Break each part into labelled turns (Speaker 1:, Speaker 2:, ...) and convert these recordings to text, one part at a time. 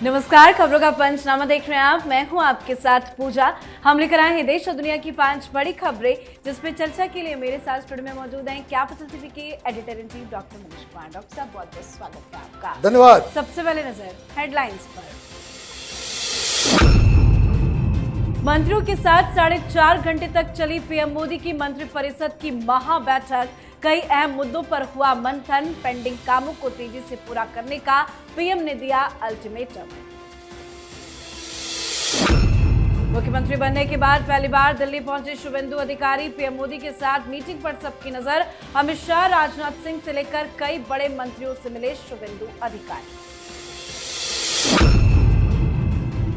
Speaker 1: नमस्कार, खबरों का पंचनामा देख रहे हैं आप। मैं हूं आपके साथ पूजा। हम लेकर आए हैं देश और दुनिया की 5 बड़ी खबरें, जिसपे चर्चा के लिए मेरे साथ स्टूडियो में मौजूद हैं कैपिटल टीवी के editor in chief doctor Manish Kumar. Doctor साहब, बहुत बहुत स्वागत है आपका।
Speaker 2: धन्यवाद।
Speaker 1: सबसे पहले नजर हेडलाइंस पर। मंत्रियों के साथ 4.5 घंटे तक चली पीएम मोदी की मंत्रिपरिषद की महा बैठक। कई अहम मुद्दों पर हुआ मंथन। पेंडिंग कामों को तेजी से पूरा करने का पीएम ने दिया अल्टीमेटम। मुख्यमंत्री बनने के बाद पहली बार दिल्ली पहुंचे शुभेंदु अधिकारी। पीएम मोदी के साथ मीटिंग पर सबकी नजर। अमित शाह, राजनाथ सिंह से लेकर कई बड़े मंत्रियों से मिले शुभेंदु अधिकारी।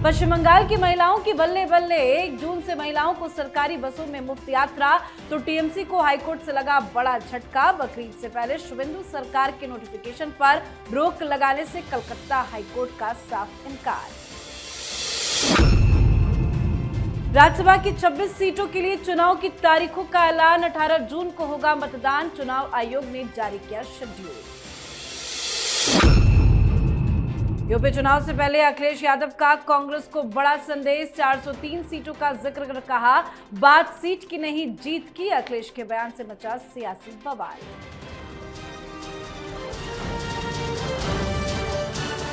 Speaker 1: पश्चिम बंगाल की महिलाओं की बल्ले बल्ले। 1 जून से महिलाओं को सरकारी बसों में मुफ्त यात्रा, तो टीएमसी को हाईकोर्ट से लगा बड़ा झटका। बकरीद से पहले शुभेंदु सरकार के नोटिफिकेशन पर रोक लगाने से कलकत्ता हाईकोर्ट का साफ इनकार। राज्यसभा की 26 सीटों के लिए चुनाव की तारीखों का ऐलान। 18 जून को होगा मतदान। चुनाव आयोग ने जारी किया शेड्यूल। यूपी चुनाव से पहले अखिलेश यादव का कांग्रेस को बड़ा संदेश। 403 सीटों का जिक्र कर कहा, बात सीट की नहीं जीत की। अखिलेश के बयान से मचा सियासी बवाल।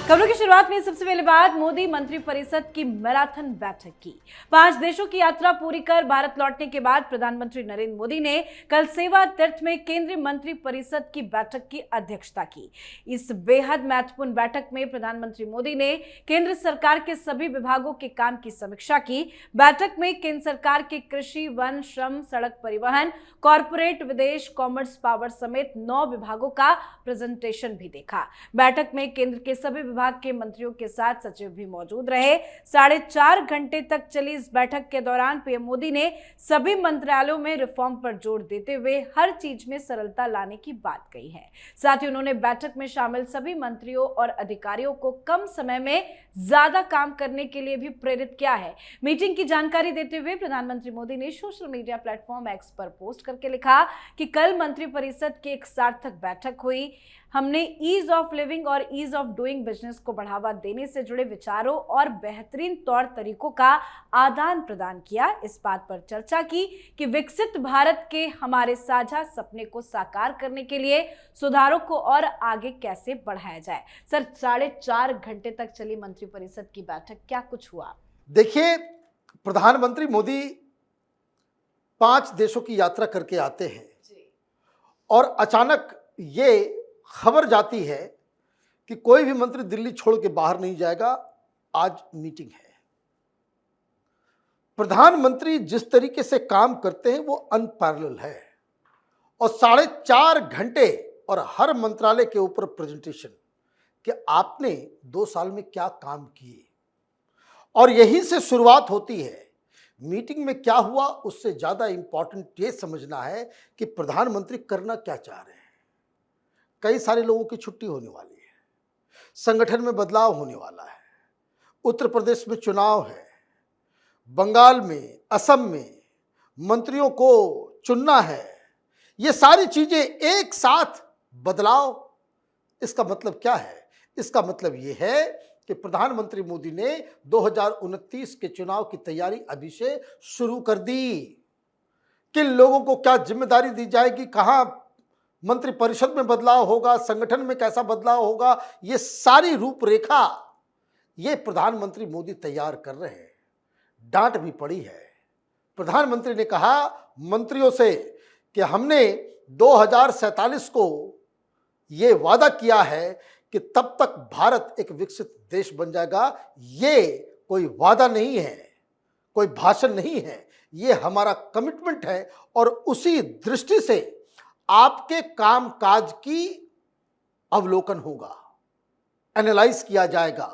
Speaker 1: खबरों की शुरुआत में सबसे पहले बात मोदी मंत्रिपरिषद की मैराथन बैठक की। 5 देशों की यात्रा पूरी कर भारत लौटने के बाद प्रधानमंत्री नरेंद्र मोदी ने कल सेवा तीर्थ में केंद्रीय मंत्रिपरिषद की बैठक की अध्यक्षता की। इस बेहद महत्वपूर्ण बैठक में प्रधानमंत्री मोदी ने केंद्र सरकार के सभी विभागों के काम की समीक्षा की। बैठक में केंद्र सरकार के कृषि, वन, श्रम, सड़क परिवहन, कॉर्पोरेट, विदेश, कॉमर्स, पावर समेत 9 विभागों का प्रेजेंटेशन भी देखा। बैठक में केंद्र के सभी विभाग के मंत्रियों के साथ सचिव भी मौजूद रहे। 4.5 घंटे तक चली इस बैठक के दौरान पीएम मोदी ने सभी मंत्रालयों में रिफॉर्म पर जोर देते हुए हर चीज में सरलता लाने की बात कही है। साथ ही उन्होंने बैठक में शामिल सभी मंत्रियों और अधिकारियों को कम समय में ज्यादा काम करने के लिए भी प्रेरित किया है। मीटिंग की जानकारी देते हुए प्रधानमंत्री मोदी ने सोशल मीडिया प्लेटफॉर्म एक्स पर पोस्ट करके लिखा कि कल मंत्रिपरिषद की एक सार्थक बैठक हुई। हमने ईज ऑफ लिविंग और ईज ऑफ डूइंग बिजनेस को बढ़ावा देने से जुड़े विचारों और बेहतरीन तौर तरीकों का आदान प्रदान किया। इस बात पर चर्चा की कि विकसित भारत के हमारे साझा सपने को साकार करने के लिए सुधारों को और आगे कैसे बढ़ाया जाए। सर, 4.5 घंटे तक चली मंत्रिपरिषद की बैठक, क्या कुछ हुआ?
Speaker 2: देखिए, प्रधानमंत्री मोदी 5 देशों की यात्रा करके आते हैं और अचानक ये खबर जाती है कि कोई भी मंत्री दिल्ली छोड़ के बाहर नहीं जाएगा, आज मीटिंग है। प्रधानमंत्री जिस तरीके से काम करते हैं वो अनपैरेलल है और 4.5 घंटे और हर मंत्रालय के ऊपर प्रेजेंटेशन कि आपने 2 साल में क्या काम किए, और यहीं से शुरुआत होती है। मीटिंग में क्या हुआ उससे ज्यादा इंपॉर्टेंट ये समझना है कि प्रधानमंत्री करना क्या चाह रहे हैं। कई सारे लोगों की छुट्टी होने वाली है, संगठन में बदलाव होने वाला है, उत्तर प्रदेश में चुनाव है, बंगाल में, असम में मंत्रियों को चुनना है। ये सारी चीजें एक साथ बदलाव। इसका मतलब क्या है? इसका मतलब ये है कि प्रधानमंत्री मोदी ने 2029 के चुनाव की तैयारी अभी से शुरू कर दी। किन लोगों को क्या जिम्मेदारी दी जाएगी, कहां मंत्रिपरिषद में बदलाव होगा, संगठन में कैसा बदलाव होगा, ये सारी रूपरेखा ये प्रधानमंत्री मोदी तैयार कर रहे हैं। डांट भी पड़ी है। प्रधानमंत्री ने कहा मंत्रियों से कि हमने 2047 को ये वादा किया है कि तब तक भारत एक विकसित देश बन जाएगा। ये कोई वादा नहीं है, कोई भाषण नहीं है, ये हमारा कमिटमेंट है और उसी दृष्टि से आपके कामकाज की अवलोकन होगा, एनालाइज किया जाएगा,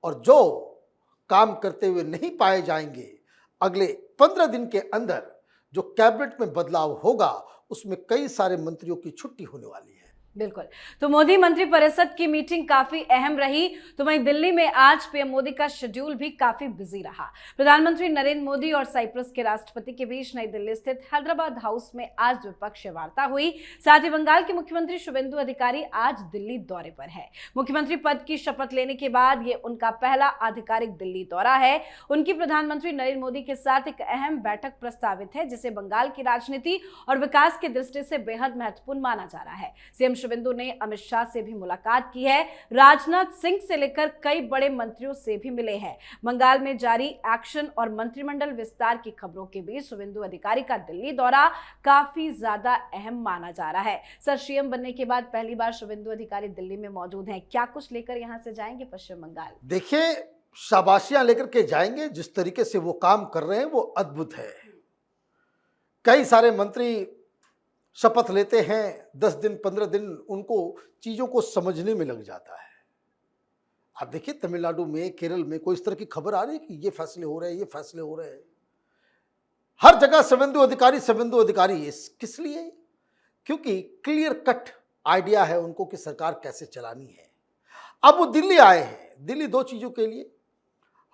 Speaker 2: और जो काम करते हुए नहीं पाए जाएंगे अगले 15 दिन के अंदर जो कैबिनेट में बदलाव होगा उसमें कई सारे मंत्रियों की छुट्टी होने वाली है।
Speaker 1: बिल्कुल। तो मोदी मंत्रिपरिषद की मीटिंग काफी अहम रही। तो वहीं दिल्ली में आज पीएम मोदी का शेड्यूल भी काफी बिजी रहा। प्रधानमंत्री नरेंद्र मोदी और साइप्रस के राष्ट्रपति के बीच नई दिल्ली स्थित हैदराबाद हाउस में आज द्विपक्षीय वार्ता हुई। साथ ही बंगाल के मुख्यमंत्री शुभेंदु अधिकारी आज दिल्ली दौरे पर है। मुख्यमंत्री पद की शपथ लेने के बाद ये उनका पहला आधिकारिक दिल्ली दौरा है। उनकी प्रधानमंत्री नरेंद्र मोदी के साथ एक अहम बैठक प्रस्तावित है, जिसे बंगाल की राजनीति और विकास की दृष्टि से बेहद महत्वपूर्ण माना जा रहा है। सीएम शुभेंदु ने अमित शाह से भी मुलाकात की है। राजनाथ सिंह से लेकर कई बड़े मंत्रियों से भी मिले हैं। बंगाल में जारी एक्शन और मंत्रिमंडल विस्तार की खबरों के बीच शुभेंदु अधिकारी का दिल्ली दौरा काफी ज्यादा अहम माना जा रहा है। सर, सीएम बनने के बाद पहली बार शुभेंदु अधिकारी दिल्ली में मौजूद हैं। क्या कुछ लेकर यहां से जाएंगे पश्चिम बंगाल?
Speaker 2: देखिए, शाबाशियां लेकर के जाएंगे। जिस तरीके से वो काम कर रहे हैं वो अद्भुत है। कई सारे मंत्री शपथ लेते हैं, 10 दिन 15 दिन उनको चीजों को समझने में लग जाता है। आप देखिए, तमिलनाडु में, केरल में कोई इस तरह की खबर आ रही है कि ये फैसले हो रहे हैं, ये फैसले हो रहे हैं। हर जगह शुभेंदु अधिकारी। किस लिए? क्योंकि क्लियर कट आइडिया है उनको कि सरकार कैसे चलानी है। अब वो दिल्ली आए हैं। दिल्ली दो चीजों के लिए।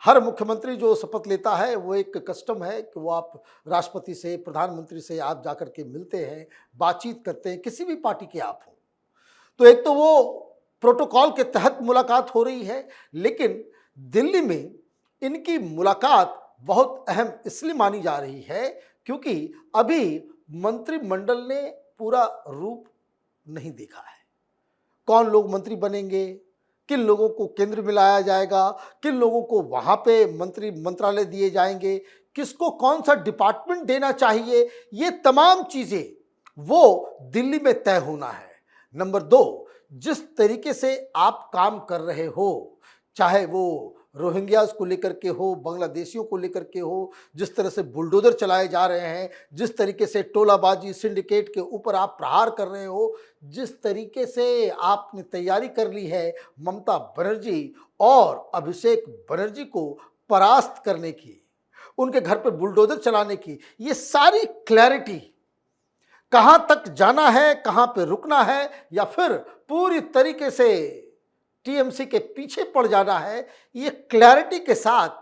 Speaker 2: हर मुख्यमंत्री जो शपथ लेता है वो एक कस्टम है कि वो आप राष्ट्रपति से, प्रधानमंत्री से आप जाकर के मिलते हैं, बातचीत करते हैं, किसी भी पार्टी के आप हो। तो एक तो वो प्रोटोकॉल के तहत मुलाकात हो रही है, लेकिन दिल्ली में इनकी मुलाकात बहुत अहम इसलिए मानी जा रही है क्योंकि अभी मंत्रिमंडल ने पूरा रूप नहीं देखा है। कौन लोग मंत्री बनेंगे, किन लोगों को केंद्र में लाया जाएगा, किन लोगों को वहां पे मंत्रालय दिए जाएंगे, किसको कौन सा डिपार्टमेंट देना चाहिए, ये तमाम चीजें वो दिल्ली में तय होना है। नंबर 2, जिस तरीके से आप काम कर रहे हो, चाहे वो रोहिंग्यास को लेकर के हो, बांग्लादेशियों को लेकर के हो, जिस तरह से बुलडोजर चलाए जा रहे हैं, जिस तरीके से टोलाबाजी सिंडिकेट के ऊपर आप प्रहार कर रहे हो, जिस तरीके से आपने तैयारी कर ली है ममता बनर्जी और अभिषेक बनर्जी को परास्त करने की, उनके घर पर बुलडोजर चलाने की, ये सारी क्लैरिटी, कहां तक जाना है, कहां पे रुकना है, या फिर पूरी तरीके से टीएमसी के पीछे पड़ जाना है, ये क्लैरिटी के साथ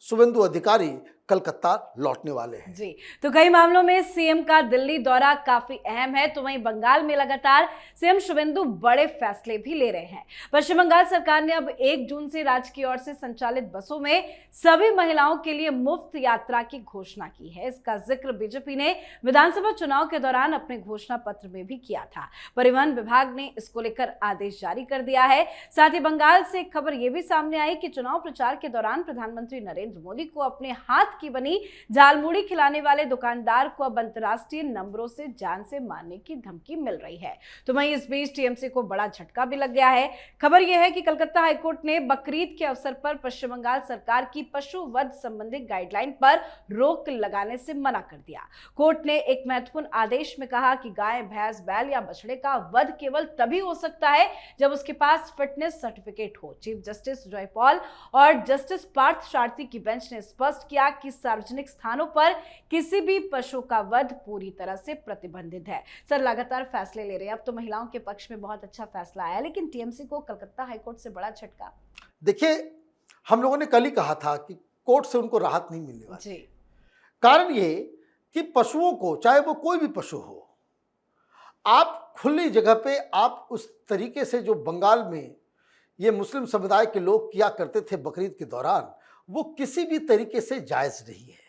Speaker 2: शुभेंदु अधिकारी कलकत्ता लौटने वाले हैं।
Speaker 1: जी, तो कई मामलों में सीएम का दिल्ली दौरा काफी अहम है। तो वहीं बंगाल में लगातार सीएम शुभेंदु बड़े फैसले भी ले रहे हैं। पश्चिम बंगाल सरकार ने अब 1 जून से राज्य की ओर से संचालित बसों में सभी महिलाओं के लिए मुफ्त यात्रा की घोषणा की है। इसका जिक्र बीजेपी ने विधानसभा चुनाव के दौरान अपने घोषणा पत्र में भी किया था। परिवहन विभाग ने इसको लेकर आदेश जारी कर दिया है। साथ ही बंगाल से एक खबर यह भी सामने आई कि चुनाव प्रचार के दौरान प्रधानमंत्री नरेंद्र मोदी को अपने हाथ की बनी झालमुड़ी खिलाने वाले दुकानदार को अब अंतर्राष्ट्रीय नंबरों से जान से मारने की धमकी मिल रही है। तो वहीं इस बीच टीएमसी को बड़ा झटका भी लग गया है। खबर यह है कि कलकत्ता हाईकोर्ट ने बकरीद के अवसर पर पश्चिम बंगाल सरकार की पशु वध संबंधी गाइडलाइन पर रोक लगाने से मना कर दिया। कोर्ट ने एक महत्वपूर्ण आदेश में कहा कि गाय, भैंस, बैल या बछड़े का वध केवल तभी हो सकता है जब उसके पास फिटनेस सर्टिफिकेट हो। चीफ जस्टिस जॉय पॉल और जस्टिस पार्थ सारथी की बेंच ने स्पष्ट किया कि सार्वजनिक स्थानों पर किसी भी पशु का वध पूरी तरह से प्रतिबंधित है। सर, लगातार फैसले ले रहे हैं। अब तो महिलाओं के पक्ष में बहुत अच्छा फैसला आया, लेकिन टीएमसी को कलकत्ता हाईकोर्ट से बड़ा झटका।
Speaker 2: देखिए, हम लोगों ने कल ही कहा था कि कोर्ट से उनको राहत नहीं मिलने वाली।
Speaker 1: जी।
Speaker 2: कारण ये कि पशुओं को, चाहे वो कोई भी पशु हो, आप खुली जगह पे आप उस तरीके से जो बंगाल में ये मुस्लिम समुदाय के लोग किया करते थे बकरीद के दौरान, वो किसी भी तरीके से जायज नहीं है।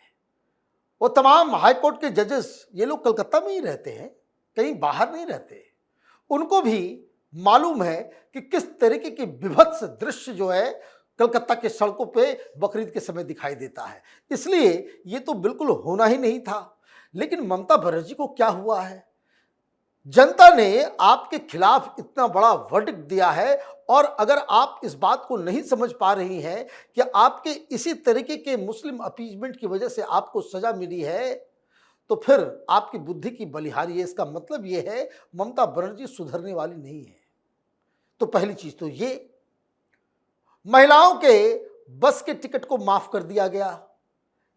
Speaker 2: वो तमाम हाईकोर्ट के जजेस, ये लोग कलकत्ता में ही रहते हैं, कहीं बाहर नहीं रहते। उनको भी मालूम है कि किस तरीके की विभत्स दृश्य जो है कलकत्ता के सड़कों पे बकरीद के समय दिखाई देता है। इसलिए ये तो बिल्कुल होना ही नहीं था। लेकिन ममता बनर्जी को क्या हुआ है? जनता ने आपके खिलाफ इतना बड़ा वर्डिक्ट दिया है, और अगर आप इस बात को नहीं समझ पा रही हैं कि आपके इसी तरीके के मुस्लिम अपीजमेंट की वजह से आपको सजा मिली है, तो फिर आपकी बुद्धि की बलिहारी है। इसका मतलब यह है ममता बनर्जी सुधरने वाली नहीं है। तो पहली चीज तो ये, महिलाओं के बस के टिकट को माफ कर दिया गया।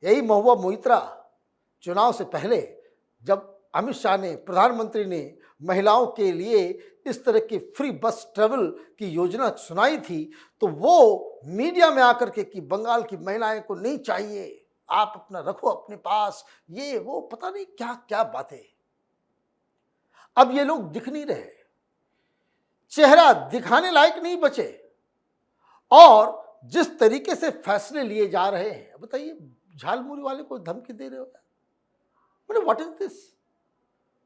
Speaker 2: यही महुआ मोइत्रा चुनाव से पहले जब अमित शाह ने, प्रधानमंत्री ने महिलाओं के लिए इस तरह की फ्री बस ट्रेवल की योजना सुनाई थी तो वो मीडिया में आकर के कि बंगाल की महिलाएं को नहीं चाहिए, आप अपना रखो अपने पास, ये वो पता नहीं क्या क्या बातें। अब ये लोग दिख नहीं रहे, चेहरा दिखाने लायक नहीं बचे, और जिस तरीके से फैसले लिए जा रहे हैं, बताइए झालमुरी वाले को धमकी दे रहे हो, मतलब व्हाट इज दिस।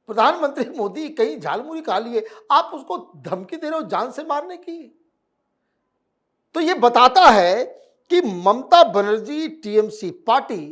Speaker 2: प्रधानमंत्री मोदी कहीं झालमुरी खा लिए, आप उसको धमकी दे रहे हो जान से मारने की। तो ये बताता है कि ममता बनर्जी टीएमसी पार्टी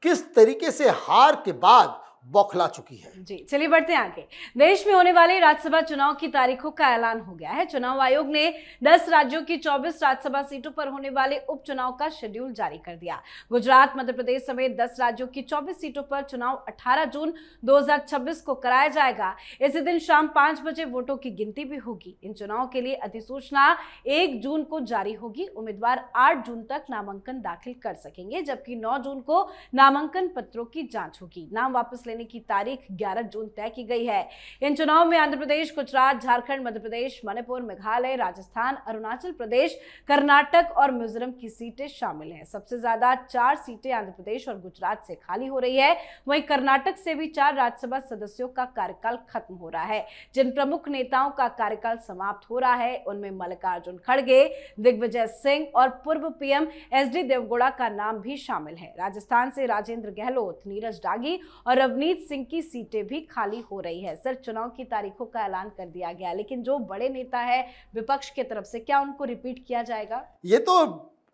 Speaker 2: किस तरीके से हार के बाद बौखला चुकी है।
Speaker 1: जी, चलिए बढ़ते हैं आगे। देश में होने वाले राज्यसभा चुनाव की तारीखों का ऐलान हो गया है। चुनाव आयोग ने 10 राज्यों की 24 राज्यसभा सीटों पर होने वाले उपचुनाव का शेड्यूल जारी कर दिया। गुजरात, मध्य प्रदेश समेत 10 राज्यों की 24 सीटों पर चुनाव 18 जून 2026 को कराया जाएगा। इसी दिन शाम 5 बजे वोटों की गिनती भी होगी। इन चुनाव के लिए अधिसूचना 1 जून को जारी होगी। उम्मीदवार 8 जून तक नामांकन दाखिल कर सकेंगे, जबकि 9 जून को नामांकन पत्रों की जांच होगी। नाम वापस लेने की तारीख 11 जून तय की गई है। इन चुनाव में आंध्र प्रदेश, गुजरात, झारखंड, मध्य प्रदेश, मणिपुर, मेघालय, राजस्थान, अरुणाचल प्रदेश, कर्नाटक और मिजोरम की सीटें शामिल हैं। सबसे ज्यादा 4 सीटें आंध्र प्रदेश और गुजरात से खाली हो रही है। वहीं कर्नाटक से भी 4 राज्यसभा सदस्यों का कार्यकाल खत्म हो रहा है। जिन प्रमुख नेताओं का कार्यकाल समाप्त हो रहा है उनमें मल्लिकार्जुन खड़गे, दिग्विजय सिंह और पूर्व पीएम एचडी देवगौड़ा का नाम भी शामिल है। राजस्थान से राजेंद्र गहलोत, नीरज डागी और रवनीत सिंह की सीटें भी खाली हो रही है। सर, चुनाव की तारीखों का ऐलान कर दिया गया, लेकिन जो बड़े नेता है विपक्ष की तरफ से, क्या उनको रिपीट किया जाएगा?
Speaker 2: ये तो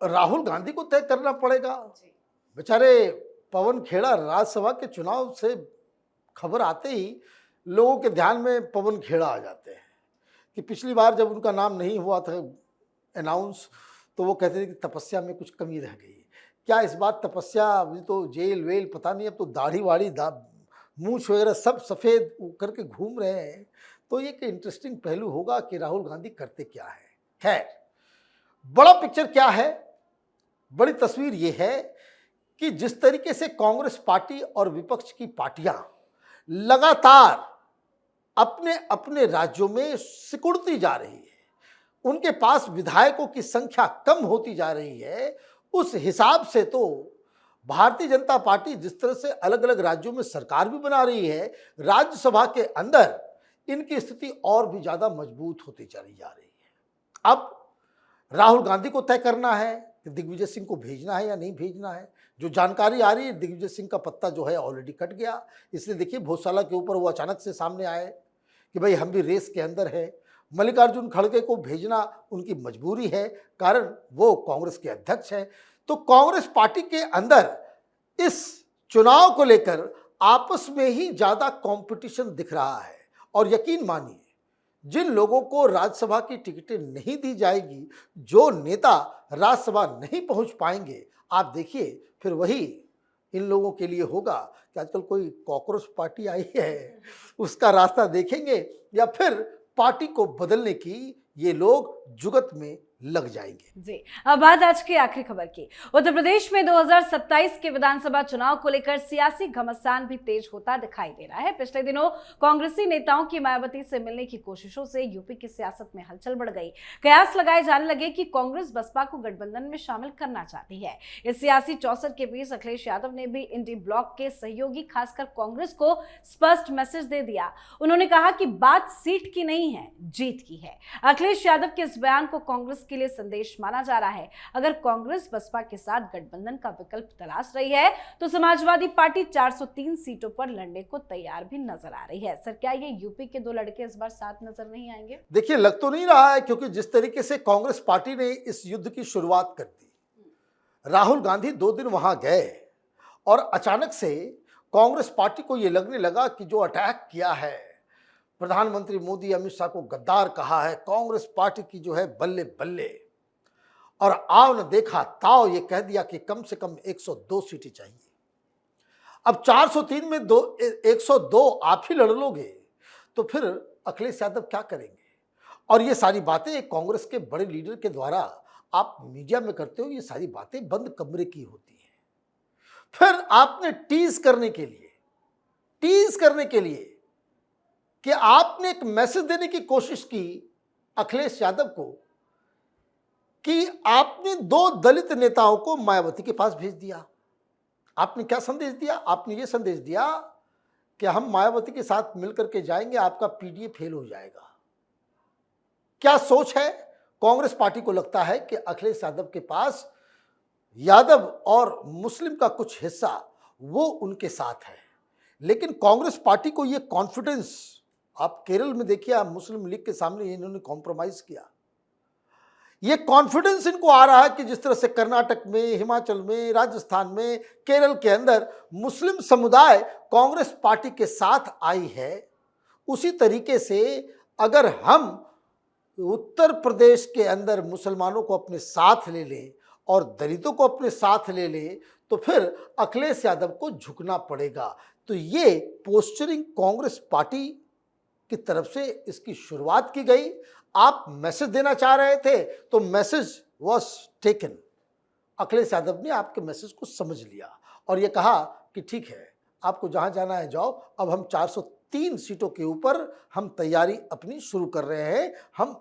Speaker 2: राहुल गांधी को तय करना पड़ेगा। बेचारे पवन खेड़ा, राज्यसभा के चुनाव से खबर आते ही लोगों के ध्यान में पवन खेड़ा आ जाते हैं कि पिछली बार जब उनका नाम नहीं हुआ था अनाउंस तो वो कहते थे कि तपस्या में कुछ कमी रह गई। क्या इस बार तपस्या, अभी तो जेल वेल पता नहीं, अब तो दाढ़ी वाड़ी मूछ वगैरह सब सफ़ेद करके घूम रहे हैं। तो ये एक इंटरेस्टिंग पहलू होगा कि राहुल गांधी करते क्या है। खैर, बड़ा पिक्चर क्या है, बड़ी तस्वीर ये है कि जिस तरीके से कांग्रेस पार्टी और विपक्ष की पार्टियां लगातार अपने अपने राज्यों में सिकुड़ती जा रही है, उनके पास विधायकों की संख्या कम होती जा रही है, उस हिसाब से तो भारतीय जनता पार्टी जिस तरह से अलग अलग राज्यों में सरकार भी बना रही है, राज्यसभा के अंदर इनकी स्थिति और भी ज़्यादा मजबूत होती चली जा रही है। अब राहुल गांधी को तय करना है कि दिग्विजय सिंह को भेजना है या नहीं भेजना है। जो जानकारी आ रही है, दिग्विजय सिंह का पत्ता जो है ऑलरेडी कट गया, इसलिए देखिए भोजशाला के ऊपर वो अचानक से सामने आए कि भाई हम भी रेस के अंदर है। मल्लिकार्जुन खड़गे को भेजना उनकी मजबूरी है, कारण वो कांग्रेस के अध्यक्ष हैं। तो कांग्रेस पार्टी के अंदर इस चुनाव को लेकर आपस में ही ज़्यादा कंपटीशन दिख रहा है, और यकीन मानिए जिन लोगों को राज्यसभा की टिकटें नहीं दी जाएगी, जो नेता राज्यसभा नहीं पहुंच पाएंगे, आप देखिए फिर वही इन लोगों के लिए होगा कि आजकल कोई कॉकरोच पार्टी आई है, उसका रास्ता देखेंगे या फिर पार्टी को बदलने की ये लोग जुगत में लग जाएंगे।
Speaker 1: जी, अब बात आज की आखिरी खबर की। उत्तर प्रदेश में 2027 के विधानसभा चुनाव को लेकर सियासी घमासान भी तेज होता दिखाई दे रहा है। पिछले दिनों कांग्रेसी नेताओं की मायावती से मिलने की कोशिशों से यूपी की सियासत में हलचल बढ़ गई। कयास लगाए जाने लगे कि कांग्रेस बसपा को गठबंधन में शामिल करना चाहती है। इस सियासी चौसर के बीच अखिलेश यादव ने भी इंडी ब्लॉक के सहयोगी खासकर कांग्रेस को स्पष्ट मैसेज दे दिया। उन्होंने कहा कि बात सीट की नहीं है, जीत की है। अखिलेश यादव के इस बयान को कांग्रेस के लिए संदेश माना जा रहा है। अगर कांग्रेस बसपा के साथ गठबंधन का विकल्प तलाश रही है तो समाजवादी पार्टी 403 सीटों पर लड़ने को तैयार भी नजर आ रही है। सर, क्या ये यूपी के 2 लड़के इस बार साथ नजर नहीं आएंगे?
Speaker 2: देखिए, लग तो नहीं रहा है, क्योंकि जिस तरीके से कांग्रेस पार्टी ने इस युद्ध की शुरुआत कर दी, राहुल गांधी 2 दिन वहां गए और अचानक से कांग्रेस पार्टी को यह लगने लगा कि जो अटैक किया है, प्रधानमंत्री मोदी अमित शाह को गद्दार कहा है, कांग्रेस पार्टी की जो है बल्ले बल्ले, और आओ न देखा ताओ ये कह दिया कि कम से कम 102 सीटें चाहिए। अब 403 में 102 आप ही लड़ लोगे तो फिर अखिलेश यादव क्या करेंगे? और ये सारी बातें कांग्रेस के बड़े लीडर के द्वारा आप मीडिया में करते हो, ये सारी बातें बंद कमरे की होती हैं। फिर आपने टीज करने के लिए कि आपने एक मैसेज देने की कोशिश की अखिलेश यादव को कि आपने 2 दलित नेताओं को मायावती के पास भेज दिया। आपने क्या संदेश दिया? आपने ये संदेश दिया कि हम मायावती के साथ मिलकर के जाएंगे, आपका पीडीए फेल हो जाएगा। क्या सोच है? कांग्रेस पार्टी को लगता है कि अखिलेश यादव के पास यादव और मुस्लिम का कुछ हिस्सा वो उनके साथ है, लेकिन कांग्रेस पार्टी को ये कॉन्फिडेंस, आप केरल में देखिए, आप मुस्लिम लीग के सामने इन्होंने कॉम्प्रोमाइज किया। ये कॉन्फिडेंस इनको आ रहा है कि जिस तरह से कर्नाटक में, हिमाचल में, राजस्थान में, केरल के अंदर मुस्लिम समुदाय कांग्रेस पार्टी के साथ आई है, उसी तरीके से अगर हम उत्तर प्रदेश के अंदर मुसलमानों को अपने साथ ले लें और दलितों को अपने साथ ले लें, तो फिर अखिलेश यादव को झुकना पड़ेगा। तो ये पोस्चरिंग कांग्रेस पार्टी की तरफ से इसकी शुरुआत की गई। आप मैसेज देना चाह रहे थे तो message was taken. Akhilesh Yadav ने आपके मैसेज को समझ लिया और ये कहा कि ठीक है, आपको जहां जाना है जाओ, अब हम 403 सीटों के ऊपर हम तैयारी अपनी शुरू कर रहे हैं, हम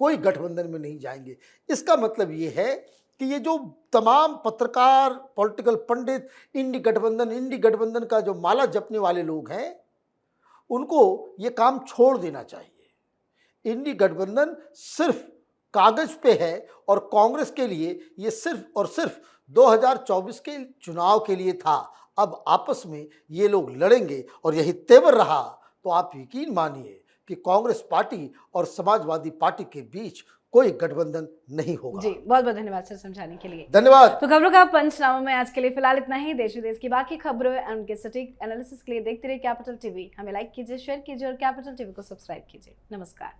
Speaker 2: कोई गठबंधन में नहीं जाएंगे। इसका मतलब ये है कि ये जो तमाम पत्रकार, पॉलिटिकल पंडित इंडी गठबंधन का जो माला जपने वाले लोग हैं, उनको ये काम छोड़ देना चाहिए। इंडी गठबंधन सिर्फ कागज पे है और कांग्रेस के लिए ये सिर्फ और सिर्फ 2024 के चुनाव के लिए था। अब आपस में ये लोग लड़ेंगे और यही तेवर रहा तो आप यकीन मानिए कि कांग्रेस पार्टी और समाजवादी पार्टी के बीच कोई गठबंधन नहीं होगा।
Speaker 1: जी, बहुत बहुत धन्यवाद सर समझाने के लिए।
Speaker 2: धन्यवाद।
Speaker 1: तो खबरों का पंचनामा में आज के लिए फिलहाल इतना ही। देश विदेश की बाकी खबरों और उनके सटीक एनालिसिस के लिए देखते रहिए कैपिटल टीवी। हमें लाइक कीजिए, शेयर कीजिए और कैपिटल टीवी को सब्सक्राइब कीजिए। नमस्कार।